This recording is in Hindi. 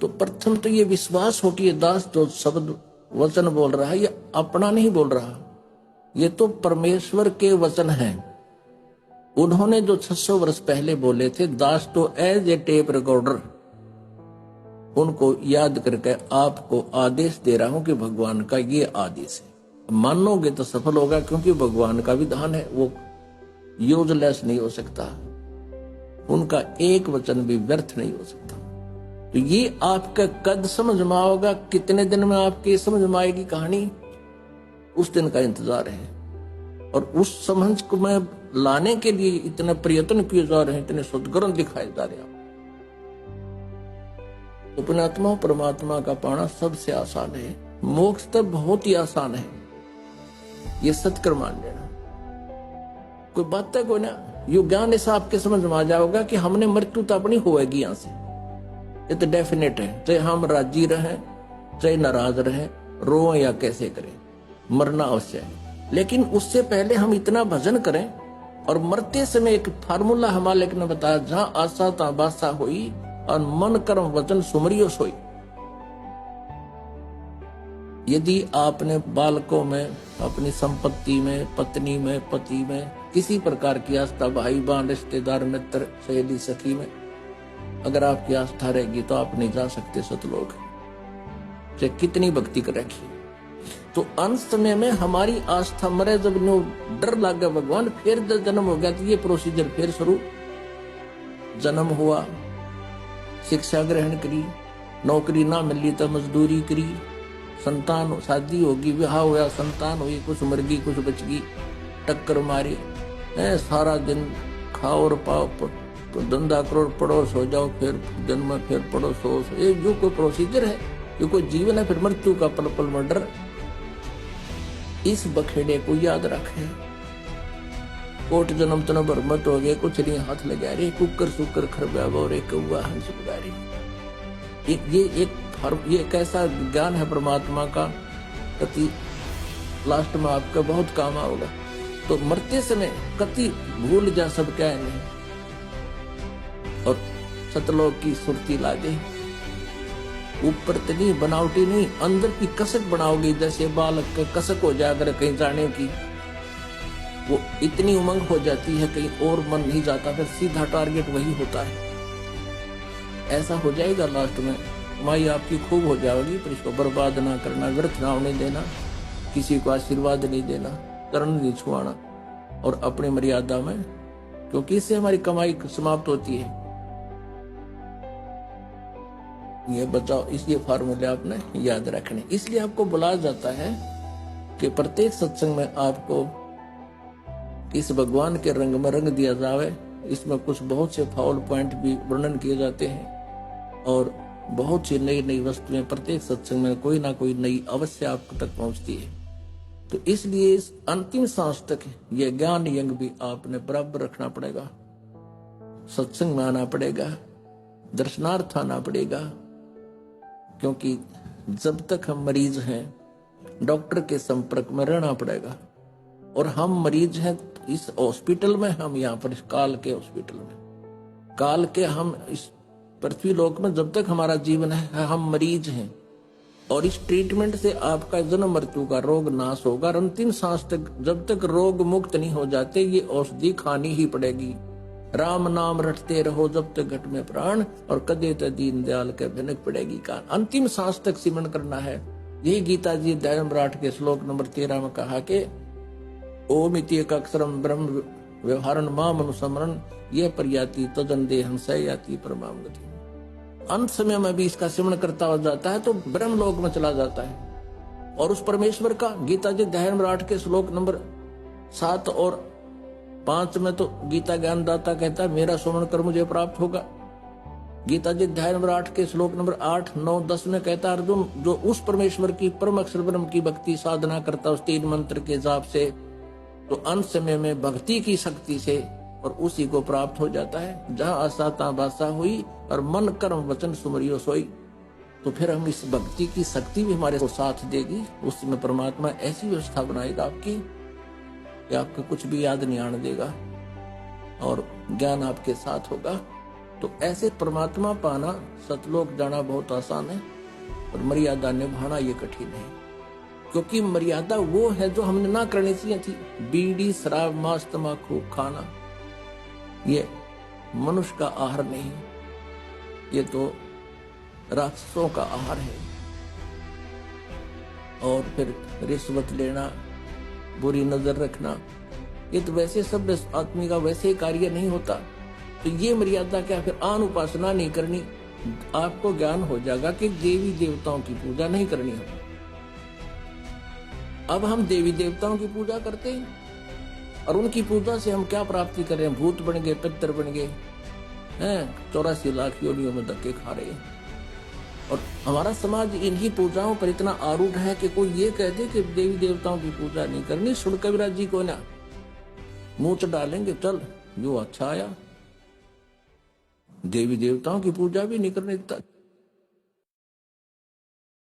तो प्रथम तो ये विश्वास हो कि ये दास जो शब्द वचन बोल रहा है ये अपना नहीं बोल रहा, ये तो परमेश्वर के वचन हैं। उन्होंने जो 600 वर्ष पहले बोले थे, दास तो एज ए टेप रिकॉर्डर, उनको याद करके आपको आदेश दे रहा हूं कि भगवान का ये आदेश है, मानोगे तो सफल होगा, क्योंकि भगवान का विधान है, वो यूजलेस नहीं हो सकता, उनका एक वचन भी व्यर्थ नहीं हो सकता। तो ये आपका कद समझ में आओगा, कितने दिन में आपकी समझ में आएगी कहानी, उस दिन का इंतजार है। और उस समझ को मैं लाने के लिए इतने प्रयत्न किए जा रहे हैं, इतने सद्गुण दिखाए जा रहे हैं। अपनात्मा परमात्मा का पाना सबसे आसान है, मोक्ष तो बहुत ही आसान है, ये सत्कर्म मान लेना। कोई बात है कोई ना, यू ज्ञान ऐसा आपके समझ में आ जाओगा कि हमने मृत्यु तो अपनी होएगी यहां से, ये तो डेफिनेट है। चाहे हम राजी रहें चाहे नाराज रहें, रोएं या कैसे करें, मरना अवश्य है। लेकिन उससे पहले हम इतना भजन करें, और मरते समय एक फार्मूला हमारे ने बताया, जहां आशा ता बासा हुई और मन कर्म वचन सुमरियो सोई। यदि आपने बालकों में, अपनी संपत्ति में, पत्नी में, पति में किसी प्रकार की आस्था, भाई बहन, रिश्तेदार, मित्र, सहेली, सखी में अगर आपकी आस्था रहेगी तो आप नहीं जा सकते सतलोक, चाहे कितनी भक्ति करेगी। तो अंत समय में हमारी आस्था मरे, जब नो डर लग गया भगवान, फिर जन्म हो गया, तो ये प्रोसीजर फिर शुरू। जन्म हुआ, शिक्षा ग्रहण करी, नौकरी ना मिली तो मजदूरी करी, संतान शादी होगी, विवाह हुआ, संतान हुई, कुछ मर गई कुछ बच गई, टक्कर मारी, सारा दिन खाओ और पाओ, तो धंधा करो, पढ़ो सो जाओ, फिर जन्म, फिर पढ़ो सो, ये जो कोई प्रोसीजर है, ये कोई जीवन है। फिर मृत्यु का पल पल में डर। इस बखेड़े को याद रखें। कोट जन्म तन भरमत हो गए, कुछ नहीं हाथ लगा रहे, कुकर सुकर खरब्या रे कौआ हंस बगा रही। ये एक ऐसा ज्ञान है परमात्मा का, कति लास्ट में आपका बहुत काम आओगा। तो मरते समय कति भूल जा सब क्या है नहीं, और सतलोक की सुरती लागे। ऊपर तो नहीं, बनावटी नहीं, अंदर की कसक बनाओगे, जैसे बालक का कसक हो जाए अगर कहीं जाने की, वो इतनी उमंग हो जाती है कहीं और मन नहीं जाता, फिर सीधा टारगेट वही होता है। ऐसा हो जाएगा लास्ट में, माई आपकी खूब हो जाएगी, पर इसको बर्बाद ना करना, व्यर्थ ना होने देना, किसी को आशीर्वाद नहीं देना, करण नहीं छुआना, और अपनी मर्यादा में, क्योंकि इससे हमारी कमाई समाप्त होती है। ये बचाओ, इसलिए फार्मूले आपने याद रखने। इसलिए आपको बुलाया जाता है कि प्रत्येक सत्संग में आपको इस भगवान के रंग में रंग दिया जावे। इसमें कुछ बहुत से फाउल पॉइंट भी वर्णन किए जाते हैं, और बहुत सी नई नई वस्तुएं प्रत्येक सत्संग में कोई ना कोई नई अवश्य आप तक पहुंचती है। तो इसलिए इस अंतिम सांस तक ये ज्ञान यंग भी आपने बराबर रखना पड़ेगा, सत्संग में आना पड़ेगा, दर्शनार्थ आना पड़ेगा, क्योंकि जब तक हम मरीज हैं डॉक्टर के संपर्क में रहना पड़ेगा। और हम मरीज हैं इस हॉस्पिटल में, हम यहाँ पर इस काल के हॉस्पिटल में, काल के, हम इस पृथ्वी लोक में जब तक हमारा जीवन है हम मरीज हैं। और इस ट्रीटमेंट से आपका जन्म मृत्यु का रोग नाश होगा। अंतिम सांस तक जब तक रोग मुक्त नहीं हो जाते, ये औषधि खानी ही पड़ेगी। राम नाम रटते रहो जब तक घट में प्राण, और कदे तो दीन दयाल के भनक पड़ेगी कान। अंतिम सांस तक सिमरण करना है। यही गीता जी अध्याय नंबर 8 के श्लोक नंबर 13 में कहा कि ओम इति एक अक्षरम ब्रह्म व्यवहारन माम अनुसमरण, ये प्रयाति तजन देहं सयाति परमाम गति। अंत समय में भी इसका सिमरण करता हो जाता है तो ब्रह्म लोक में चला जाता है। और उस परमेश्वर का गीता जी अध्याय नंबर 8 के श्लोक नंबर 7 और 5 में तो गीता ज्ञानदाता कहता है मेरा सुमरण कर मुझे प्राप्त होगा। गीता जी अध्याय नंबर 8 के श्लोक नंबर 8, 9, 10 में कहता है अर्जुन जो उस परमेश्वर की परम अक्षर ब्रह्म की भक्ति साधना करता उस 3 मंत्र के जाप से, तो अंत समय में भक्ति की शक्ति से और उसी को प्राप्त हो जाता है। जहां आशा ता बासा हुई और मन कर्म वचन सुमरियो सोई। तो फिर हम इस भक्ति की शक्ति भी हमारे को साथ देगी। उसमें परमात्मा ऐसी व्यवस्था बनाएगा आपकी कि आपको कुछ भी याद नहीं आने देगा और ज्ञान आपके साथ होगा। तो ऐसे परमात्मा पाना, सतलोक जाना बहुत आसान है, और मर्यादा निभाना ये कठिन है। क्योंकि मर्यादा वो है जो हमने ना करनी चाहिए थी। बीड़ी, शराब, मांस, तंबाकू खाना ये मनुष्य का आहार नहीं, ये तो राक्षसों का आहार है। और फिर रिश्वत लेना, बुरी नजर रखना, ये तो वैसे सब आदमी का वैसे ही कार्य नहीं होता। तो ये मर्यादा क्या, फिर आन उपासना नहीं करनी। आपको ज्ञान हो जाएगा कि देवी देवताओं की पूजा नहीं करनी है। अब हम देवी देवताओं की पूजा करते हैं, और उनकी पूजा से हम क्या प्राप्ति कर रहे हैं? भूत बन गए, पितर बन गए हैं, 84 लाख योनियों में धक्के खा रहे हैं। और हमारा समाज इन्हीं पूजाओं पर इतना आरूढ़ है कि कोई ये कह दे कि देवी देवताओं की पूजा नहीं करनी, सुन कविराज जी को ना मुंह डालेंगे, चल जो अच्छा आया। देवी देवताओं की पूजा भी नहीं करने देता।